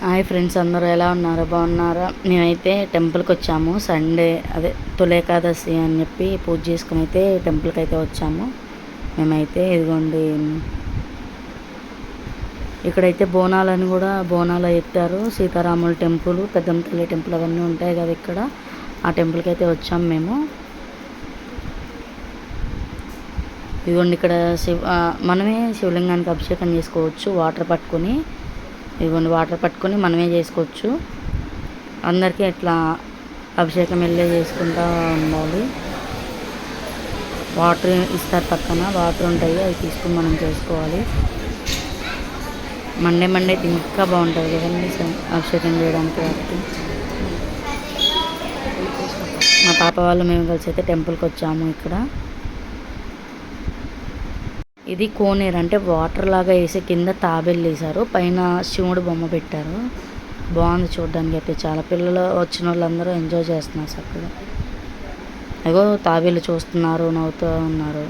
Hi friends, అందరూ ఎలా ఉన్నారు? బాగున్నారా? మేమైతే టెంపుల్కి వచ్చాము. సండే అదే తొలి ఏకాదశి అని చెప్పి పూజ చేసుకుని అయితే టెంపుల్కి అయితే వచ్చాము. మేమైతే ఇదిగోండి, ఇక్కడైతే బోనాలని కూడా బోనాలు ఎత్తారు. సీతారాముల టెంపుల్, పెద్దమ్మ తల్లి టెంపుల్ అవన్నీ ఉంటాయి కదా ఇక్కడ. ఆ టెంపుల్కి అయితే వచ్చాము మేము. ఇదిగోండి, ఇక్కడ మనమే శివలింగానికి అభిషేకం చేసుకోవచ్చు. వాటర్ పట్టుకొని, ఇదిగోండి వాటర్ పట్టుకొని మనమే చేసుకోవచ్చు. అందరికీ ఇట్లా అభిషేకం వెళ్ళే చేసుకుంటూ ఉండాలి. వాటర్ ఇస్తారు, పక్కన వాటర్ ఉంటాయి, అవి తీసుకుని మనం చేసుకోవాలి. మండే అయితే ఇంకా బాగుంటుంది కదండి అభిషేకం చేయడానికి. వాటికి మా పాప వాళ్ళు మేము కలిసి అయితే టెంపుల్కి వచ్చాము. ఇక్కడ ఇది కోనేరు, అంటే వాటర్ లాగా వేసి కింద తాబేళ్ళు వేసారు, పైన శివుడు బొమ్మ పెట్టారు. బాగుంది చూడడానికి అయితే. చాలా పిల్లలు వచ్చిన వాళ్ళందరూ ఎంజాయ్ చేస్తున్నారు చక్కగా. అగో తాబేళ్ళు చూస్తున్నారు, నవ్వుతూ ఉన్నారు.